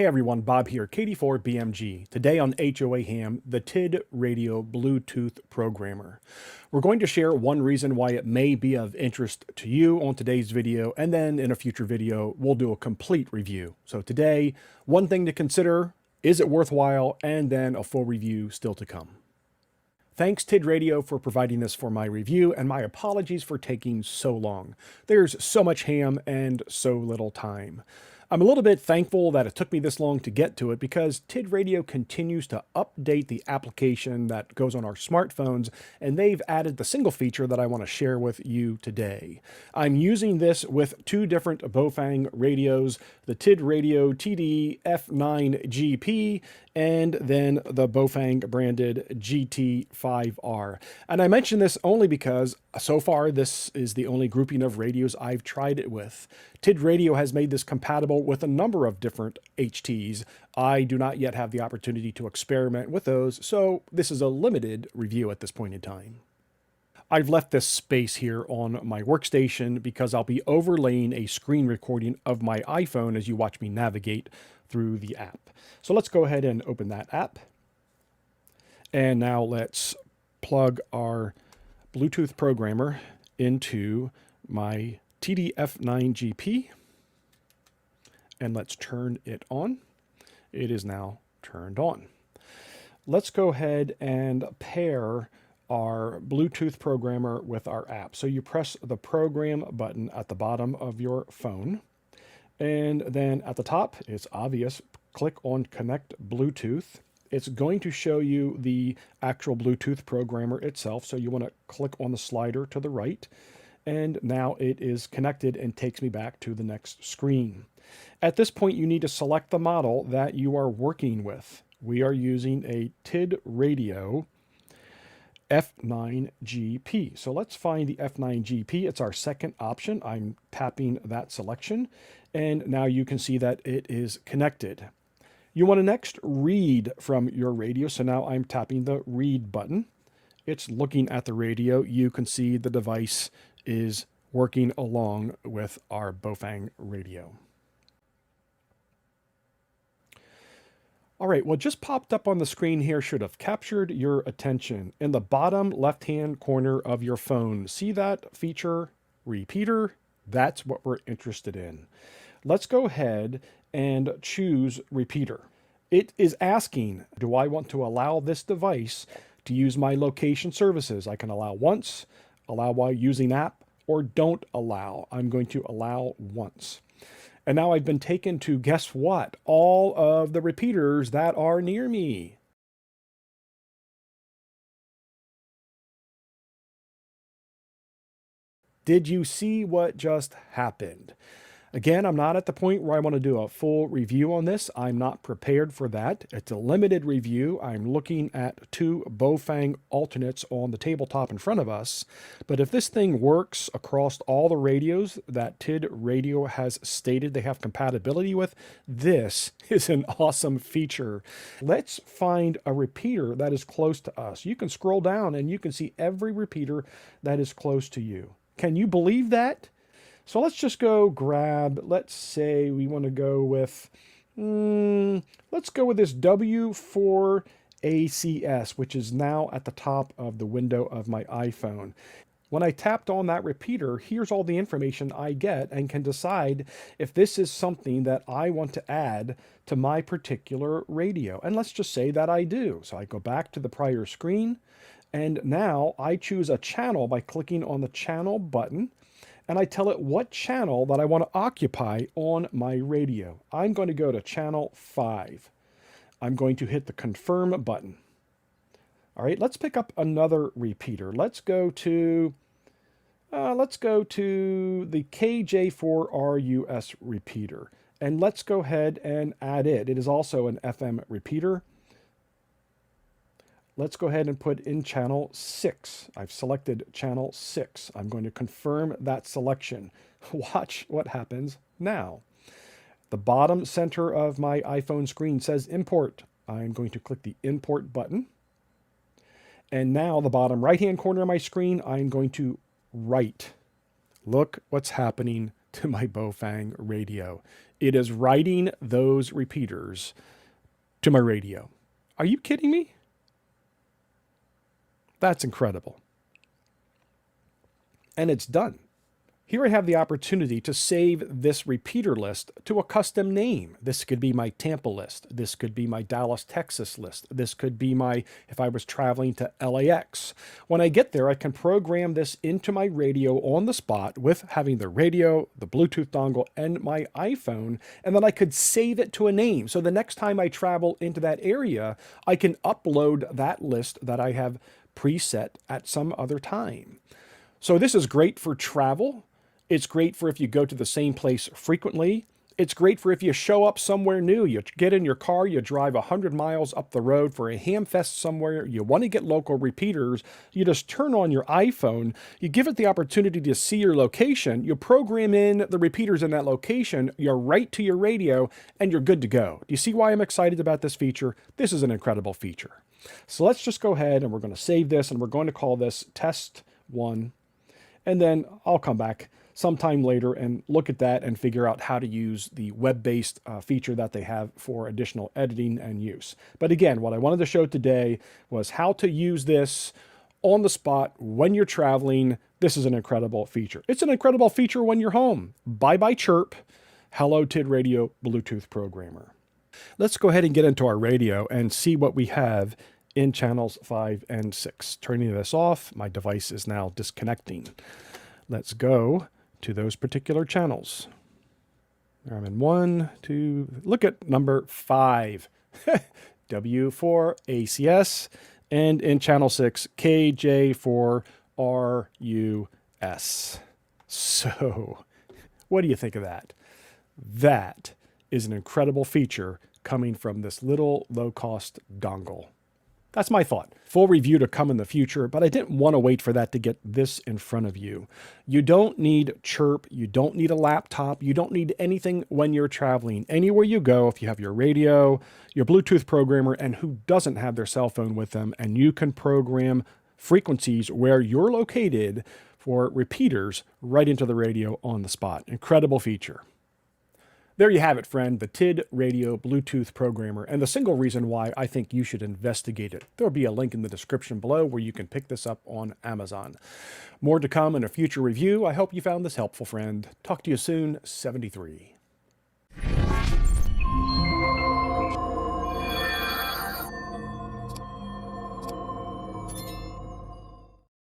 Hey everyone, Bob here, KD4BMG. Today on HOA Ham, the TIDRADIO Bluetooth Programmer. We're going to share one reason why it may be of interest to you on today's video, and then in a future video, we'll do a complete review. So today, one thing to consider, is it worthwhile, and then a full review still to come. Thanks TIDRADIO for providing this for my review, and my apologies for taking so long. There's so much ham and so little time. I'm a little bit thankful that it took me this long to get to it because TIDRADIO continues to update the application that goes on our smartphones, and they've added the single feature that I want to share with you today. I'm using this with two different BaoFeng radios, the TIDRADIO TD-F9GP and then the BaoFeng branded GT5R. And I mention this only because so far this is the only grouping of radios I've tried it with. TIDRADIO has made this compatible with a number of different HTs. I do not yet have the opportunity to experiment with those, so this is a limited review at this point in time. I've left this space here on my workstation because I'll be overlaying a screen recording of my iPhone as you watch me navigate through the app. So let's go ahead and open that app. And now let's plug our Bluetooth programmer into my TD-F9GP. And let's turn it on. It is now turned on. Let's go ahead and pair our Bluetooth programmer with our app. So you press the program button at the bottom of your phone. And then at the top, it's obvious, click on Connect Bluetooth. It's going to show you the actual Bluetooth programmer itself. So you want to click on the slider to the right. And now it is connected and takes me back to the next screen. At this point, you need to select the model that you are working with. We are using a TIDRADIO F9GP. So let's find the F9GP. It's our second option. I'm tapping that selection. And now you can see that it is connected. You want to next read from your radio. So now I'm tapping the read button. It's looking at the radio. You can see the device is working along with our BaoFeng radio. All right, what just popped up on the screen here should have captured your attention. In the bottom left-hand corner of your phone, see that feature, repeater? That's what we're interested in. Let's go ahead and choose repeater. It is asking, do I want to allow this device to use my location services? I can allow once, allow while using app, or don't allow. I'm going to allow once. And now I've been taken to, guess what? All of the repeaters that are near me. Did you see what just happened? Again, I'm not at the point where I want to do a full review on this. I'm not prepared for that. It's a limited review. I'm looking at two BaoFeng alternates on the tabletop in front of us. But if this thing works across all the radios that TIDRADIO has stated they have compatibility with, this is an awesome feature. Let's find a repeater that is close to us. You can scroll down and you can see every repeater that is close to you. Can you believe that? So let's just go grab, let's say we want to go with, let's go with this W4ACS, which is now at the top of the window of my iPhone. When I tapped on that repeater, here's all the information I get and can decide if this is something that I want to add to my particular radio. And let's just say that I do. So I go back to the prior screen, and now I choose a channel by clicking on the channel button. And I tell it what channel that I want to occupy on my radio. I'm going to go to channel 5. I'm going to hit the confirm button. All right, let's pick up another repeater. Let's go to the KJ4RUS repeater. And let's go ahead and add it. It is also an FM repeater. Let's go ahead and put in channel 6. I've selected channel 6. I'm going to confirm that selection. Watch what happens now. The bottom center of my iPhone screen says import. I'm going to click the import button. And now the bottom right-hand corner of my screen, I'm going to write. Look what's happening to my BaoFeng radio. It is writing those repeaters to my radio. Are you kidding me? That's incredible. And it's done. Here I have the opportunity to save this repeater list to a custom name. This could be my Tampa list. This could be my Dallas, Texas list. This could be my, if I was traveling to LAX. When I get there, I can program this into my radio on the spot with having the radio, the Bluetooth dongle, and my iPhone, and then I could save it to a name. So the next time I travel into that area, I can upload that list that I have preset at some other time. So this is great for travel. It's great for if you go to the same place frequently. It's great for if you show up somewhere new. You get in your car, you drive 100 miles up the road for a ham fest somewhere. You want to get local repeaters. You just turn on your iPhone. You give it the opportunity to see your location. You program in the repeaters in that location. You're right to your radio, and you're good to go. Do you see why I'm excited about this feature? This is an incredible feature. So let's just go ahead and we're going to save this, and we're going to call this Test 1. And then I'll come back sometime later and look at that and figure out how to use the web-based feature that they have for additional editing and use. But again, what I wanted to show today was how to use this on the spot when you're traveling. This is an incredible feature. It's an incredible feature when you're home. Bye-bye chirp. Hello, TIDRADIO Bluetooth Programmer. Let's go ahead and get into our radio and see what we have in channels 5 and 6. Turning this off, my device is now disconnecting. Let's go to those particular channels. There I'm in 1, 2, look at number 5, W4 ACS, and in channel 6, KJ4RUS. So, what do you think of that? That is an incredible feature coming from this little low-cost dongle. That's my thought. Full review to come in the future, but I didn't want to wait for that to get this in front of you. You don't need chirp. You don't need a laptop. You don't need anything when you're traveling. Anywhere you go, if you have your radio, your Bluetooth programmer, and who doesn't have their cell phone with them, and you can program frequencies where you're located for repeaters right into the radio on the spot. Incredible feature. There you have it, friend, the TIDRADIO Bluetooth Programmer, and the single reason why I think you should investigate it. There'll be a link in the description below where you can pick this up on Amazon. More to come in a future review. I hope you found this helpful, friend. Talk to you soon, 73.